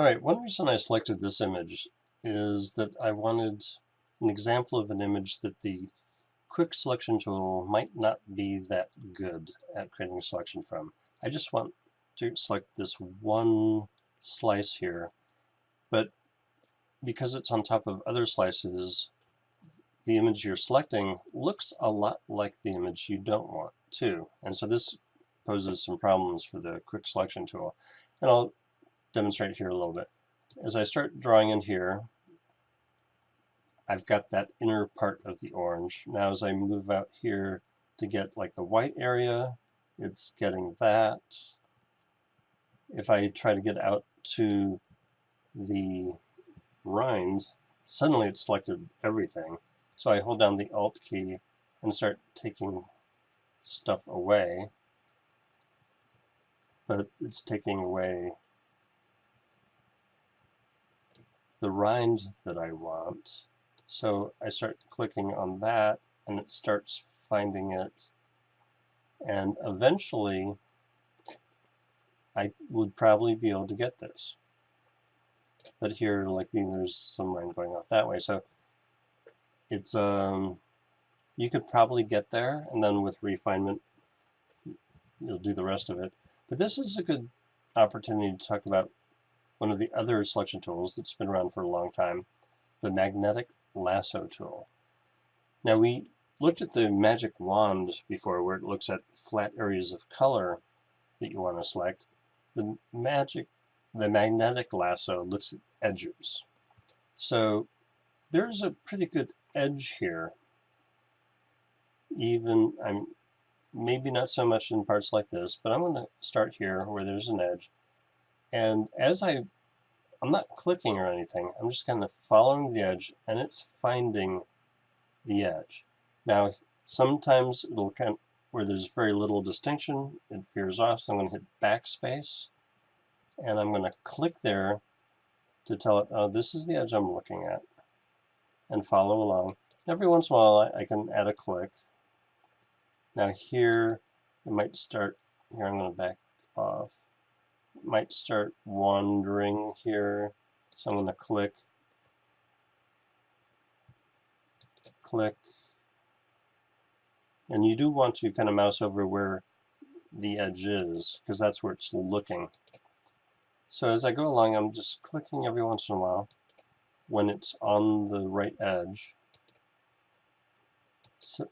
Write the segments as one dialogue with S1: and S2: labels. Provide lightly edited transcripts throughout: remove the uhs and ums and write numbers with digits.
S1: Alright, one reason I selected this image is that I wanted an example of an image that the quick selection tool might not be that good at creating a selection from. I just want to select this one slice here, but because it's on top of other slices, the image you're selecting looks a lot like the image you don't want too. And so this poses some problems for the quick selection tool. And I'll demonstrate here a little bit. As I start drawing in here, I've got that inner part of the orange. Now as I move out here to get like the white area, it's getting that. If I try to get out to the rind, suddenly it's selected everything. So I hold down the Alt key and start taking stuff away, but it's taking away the rind that I want. So I start clicking on that and it starts finding it, and eventually I would probably be able to get this. But here, like, there's some rind going off that way, so it's you could probably get there, and then with refinement you'll do the rest of it. But this is a good opportunity to talk about one of the other selection tools that's been around for a long time, the magnetic lasso tool. Now, we looked at the magic wand before, where it looks at flat areas of color that you want to select. The magnetic lasso looks at edges. So there's a pretty good edge here. Even, maybe not so much in parts like this, but I'm going to start here where there's an edge. And as I'm not clicking or anything, I'm just kind of following the edge, and it's finding the edge. Now, sometimes it'll where there's very little distinction, it veers off, so I'm going to hit backspace, and I'm going to click there to tell it, oh, this is the edge I'm looking at, and follow along. Every once in a while, I can add a click. Now here, it might start, here I'm going to back off. It might start wandering here, so I'm going to click, and you do want to kind of mouse over where the edge is, because that's where it's looking. So as I go along, I'm just clicking every once in a while when it's on the right edge.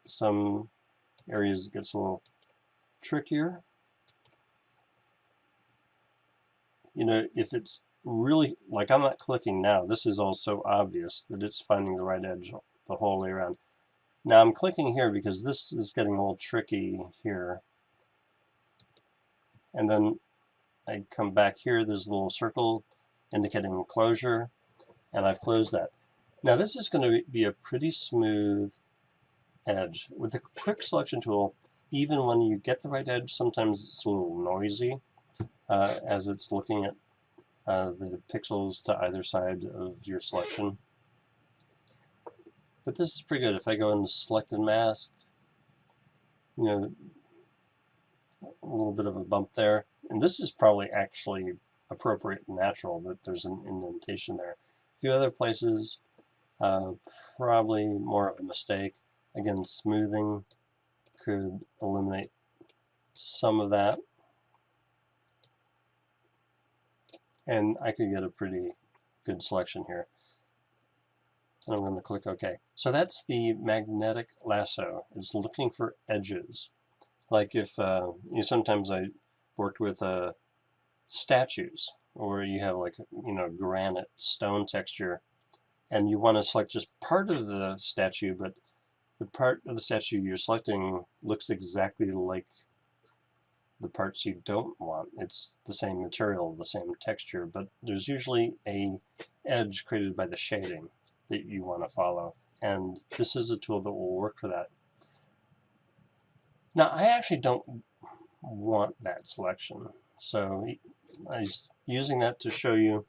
S1: Some areas it gets a little trickier. You know, if it's really, like, I'm not clicking now, this is all so obvious that it's finding the right edge the whole way around. Now I'm clicking here because this is getting a little tricky here. And then I come back here, there's a little circle indicating closure, and I've closed that. Now this is going to be a pretty smooth edge. With the quick selection tool, even when you get the right edge, sometimes it's a little noisy as it's looking at the pixels to either side of your selection. But this is pretty good. If I go into select and mask, you know, a little bit of a bump there. And this is probably actually appropriate and natural that there's an indentation there. A few other places, probably more of a mistake. Again, smoothing could eliminate some of that. And I could get a pretty good selection here. And I'm going to click OK. So that's the magnetic lasso. It's looking for edges. Like if sometimes I've worked with statues, or you have, like, granite stone texture, and you want to select just part of the statue, but the part of the statue you're selecting looks exactly like the parts you don't want. It's the same material, the same texture, but there's usually a edge created by the shading that you want to follow, and this is a tool that will work for that. Now, I actually don't want that selection, so I'm using that to show you,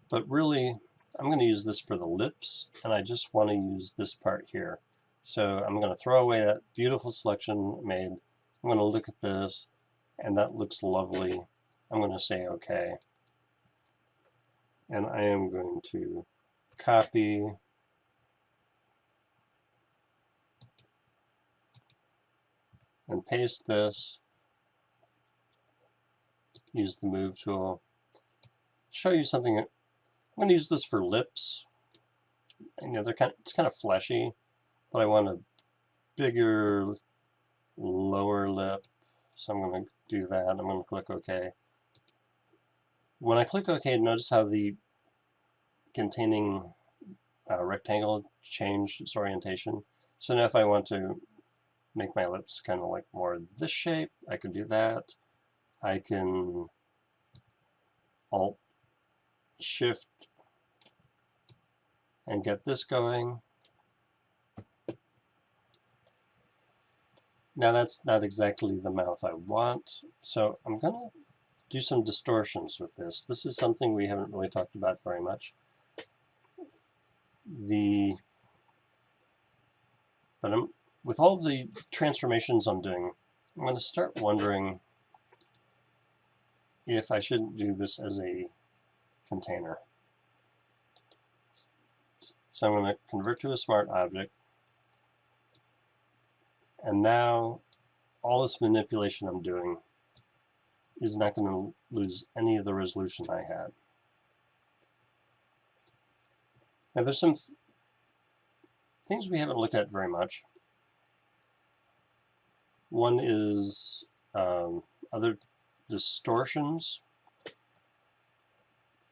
S1: but really I'm going to use this for the lips, and I just want to use this part here. So I'm going to throw away that beautiful selection made. I'm going to look at this, and that looks lovely. I'm going to say OK. And I am going to copy and paste this, use the move tool, show you something. I'm going to use this for lips. You know, it's kind of fleshy, but I want a bigger lower lip, so I'm going to do that. I'm going to click OK. When I click OK, notice how the containing rectangle changed its orientation. So now if I want to make my lips kind of like more this shape, I can do that. I can Alt Shift and get this going. Now that's not exactly the mouth I want, so I'm going to do some distortions with this. This is something we haven't really talked about very much. With all the transformations I'm doing, I'm going to start wondering if I shouldn't do this as a container. So I'm going to convert to a smart object, and now all this manipulation I'm doing is not going to lose any of the resolution I had. Now there's some things we haven't looked at very much. One is other distortions.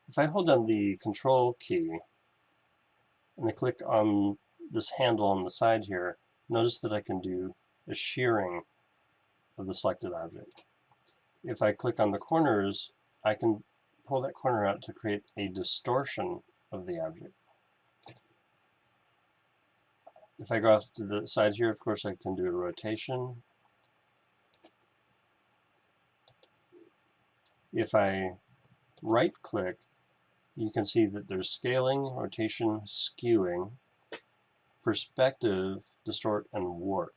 S1: If I hold down the Control key and I click on this handle on the side here, notice that I can do a shearing of the selected object. If I click on the corners, I can pull that corner out to create a distortion of the object. If I go off to the side here, of course, I can do a rotation. If I right-click, you can see that there's scaling, rotation, skewing, perspective, distort, and warp.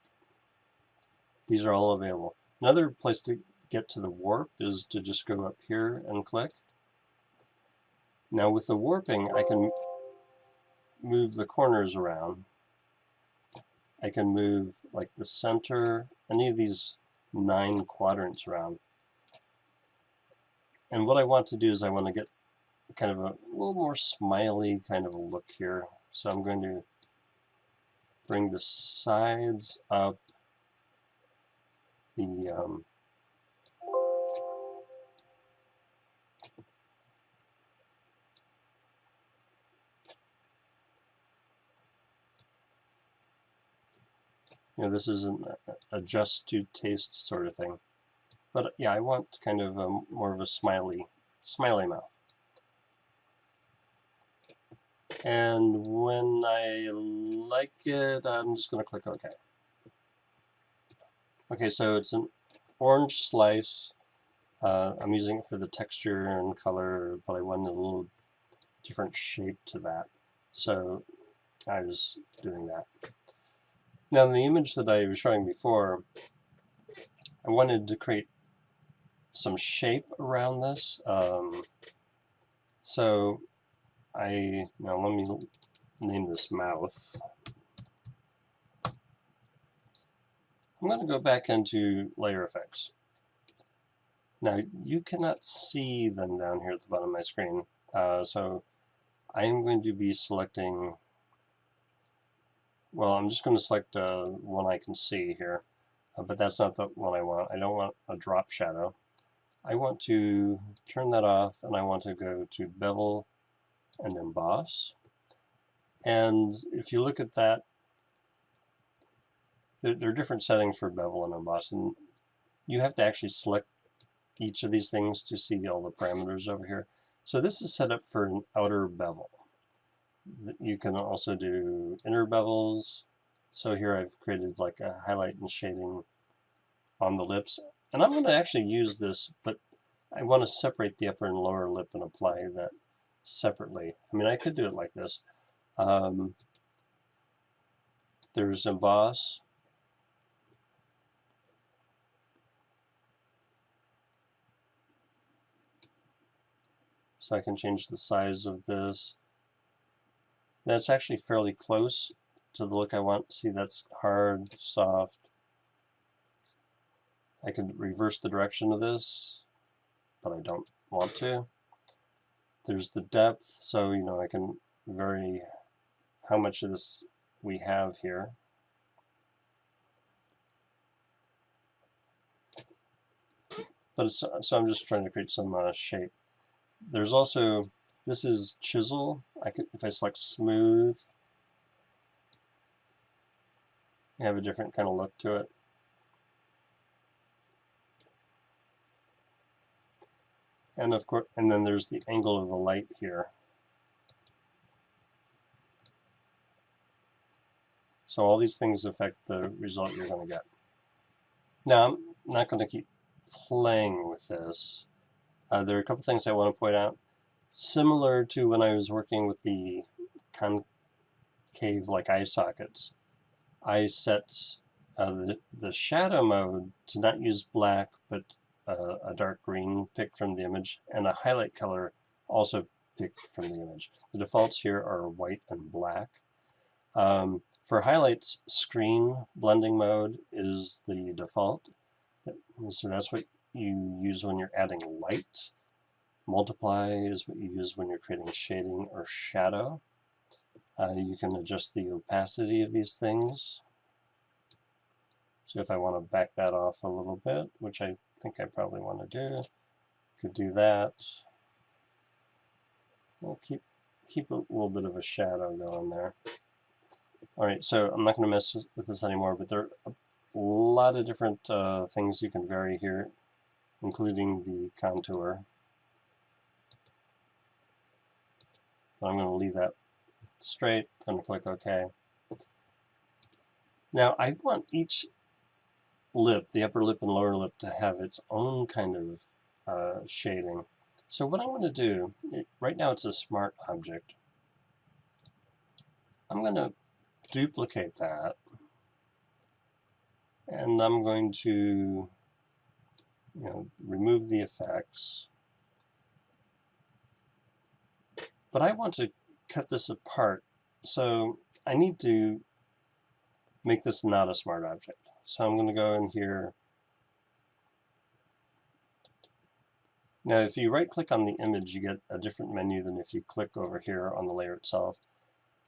S1: These are all available. Another place to get to the warp is to just go up here and click. Now with the warping, I can move the corners around. I can move like the center, any of these 9 quadrants around. And what I want to do is I want to get kind of a little more smiley kind of a look here. So I'm going to bring the sides up, the this is an adjust to taste sort of thing. But yeah, I want kind of more of a smiley mouth. And when I like it, I'm just going to click OK. Okay, so it's an orange slice. I'm using it for the texture and color, but I wanted a little different shape to that. So I was doing that. Now, in the image that I was showing before, I wanted to create some shape around this. So now let me name this mouth. I'm going to go back into layer effects. Now you cannot see them down here at the bottom of my screen, so I am going to be selecting, well, I'm just going to select one I can see here, but that's not the one I want. I don't want a drop shadow. I want to turn that off, and I want to go to bevel and emboss. And if you look at that, there are different settings for bevel and emboss, and you have to actually select each of these things to see all the parameters over here. So this is set up for an outer bevel. You can also do inner bevels. So here I've created like a highlight and shading on the lips. And I'm going to actually use this, but I want to separate the upper and lower lip and apply that separately. I mean, I could do it like this. There's emboss. So I can change the size of this. That's actually fairly close to the look I want. See, that's hard, soft. I could reverse the direction of this, but I don't want to. There's the depth, so I can vary how much of this we have here. But so I'm just trying to create some shape. There's also, this is chisel. If I select smooth, I have a different kind of look to it. And of course, and then there's the angle of the light here. So all these things affect the result you're going to get. Now, I'm not going to keep playing with this. There are a couple things I want to point out. Similar to when I was working with the concave like eye sockets, I set the shadow mode to not use black, but a dark green picked from the image, and a highlight color also picked from the image. The defaults here are white and black. For highlights, screen blending mode is the default. So that's what you use when you're adding light. Multiply is what you use when you're creating shading or shadow. You can adjust the opacity of these things. So if I want to back that off a little bit, which I think I probably want to do, could do that. We'll keep a little bit of a shadow going there. All right, so I'm not going to mess with this anymore, but there are a lot of different things you can vary here, including the contour. I'm going to leave that straight and click OK. Now I want each lip, the upper lip and lower lip, to have its own kind of shading. So what I'm going to do, right now it's a smart object. I'm going to duplicate that, and I'm going to remove the effects. But I want to cut this apart, so I need to make this not a smart object. So I'm going to go in here. Now if you right click on the image, you get a different menu than if you click over here on the layer itself.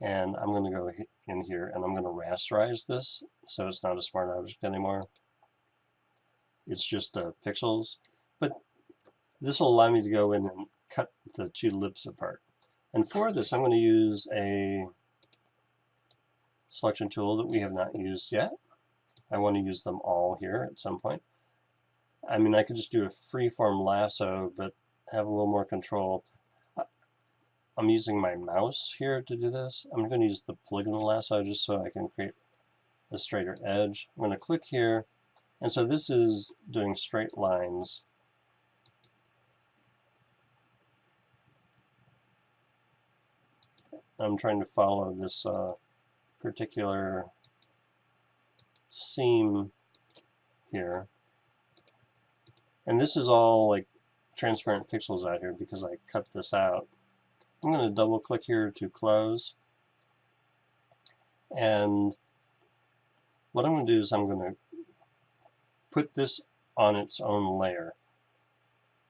S1: And I'm going to go in here and I'm going to rasterize this so it's not a smart object anymore. It's just pixels. But this will allow me to go in and cut the two lips apart. And for this, I'm going to use a selection tool that we have not used yet. I want to use them all here at some point. I mean, I could just do a free-form lasso, but have a little more control. I'm using my mouse here to do this. I'm going to use the polygonal lasso just so I can create a straighter edge. I'm going to click here, and so this is doing straight lines. I'm trying to follow this particular seam here. And this is all like transparent pixels out here because I cut this out. I'm going to double click here to close. And what I'm going to do is I'm going to put this on its own layer.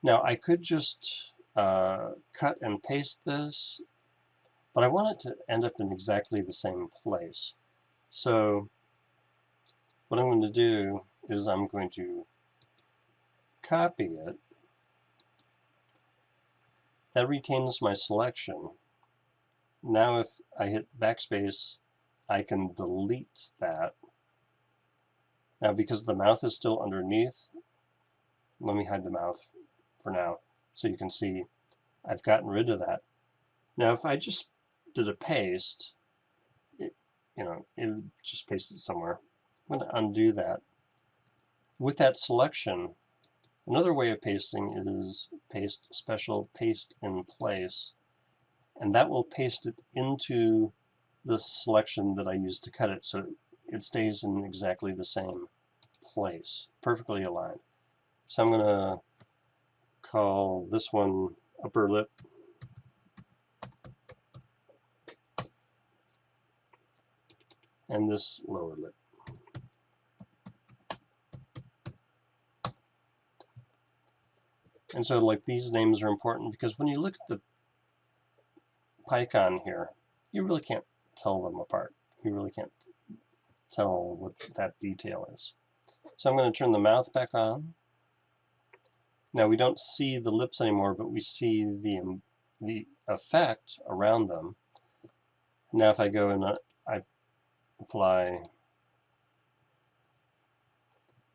S1: Now I could just cut and paste this, but I want it to end up in exactly the same place. So what I'm going to do is I'm going to copy it. That retains my selection. Now if I hit backspace, I can delete that. Now because the mouth is still underneath, let me hide the mouth for now so you can see I've gotten rid of that. Now if I just did a paste, it would just paste it somewhere. I'm going to undo that. With that selection, another way of pasting is paste special paste in place, and that will paste it into the selection that I used to cut it, so it stays in exactly the same place, perfectly aligned. So I'm going to call this one upper lip and this lower lip. And so like these names are important because when you look at the Python here, you really can't tell them apart. You really can't tell what that detail is. So I'm going to turn the mouth back on. Now we don't see the lips anymore, but we see the effect around them. Now if I go and I apply,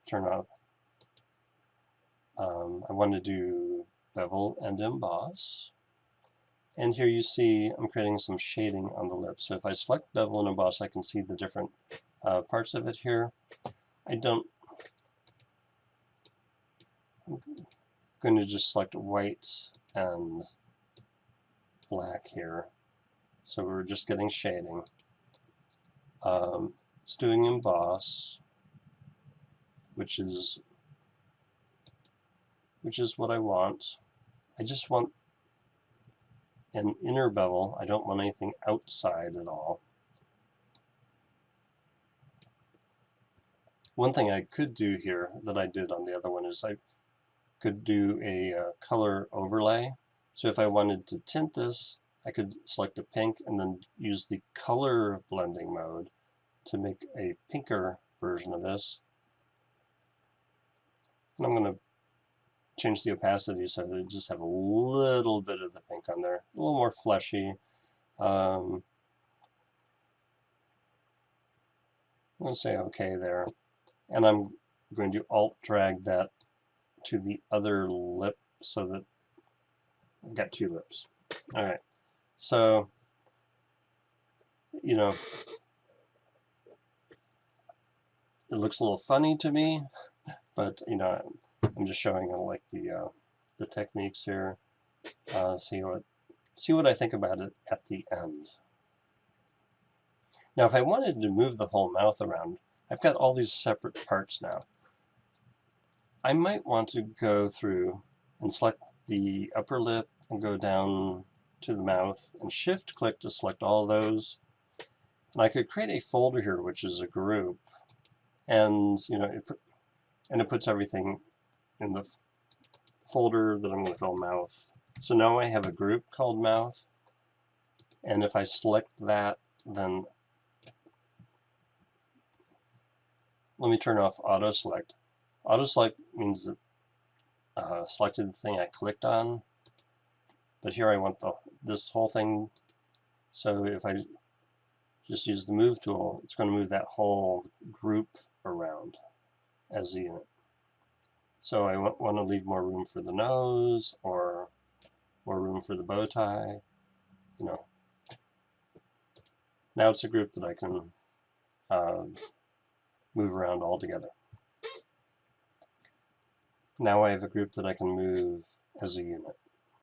S1: turn off, I want to do bevel and emboss. And here you see I'm creating some shading on the lip. So if I select bevel and emboss, I can see the different parts of it here. I'm going to just select white and black here. So we're just getting shading. It's doing emboss, which is what I want. I just want an inner bevel. I don't want anything outside at all. One thing I could do here that I did on the other one is I could do a color overlay. So if I wanted to tint this, I could select a pink and then use the color blending mode to make a pinker version of this. And I'm going to change the opacity so that it just have a little bit of the pink on there, a little more fleshy. I'm going to say OK there, and I'm going to alt drag that to the other lip so that I've got two lips. All right, so you know, it looks a little funny to me, but you know, I'm just showing like the techniques here. See what I think about it at the end. Now, if I wanted to move the whole mouth around, I've got all these separate parts now. I might want to go through and select the upper lip and go down to the mouth and shift click to select all those. And I could create a folder here, which is a group, and you know, it puts everything in the folder that I'm going to call mouth. So now I have a group called mouth, and if I select that, then let me turn off auto select. Auto select means that selected the thing I clicked on, but here I want this whole thing. So if I just use the move tool, it's going to move that whole group around as a unit. So I want to leave more room for the nose or more room for the bow tie. You know, now it's a group that I can move around all together. Now I have a group that I can move as a unit.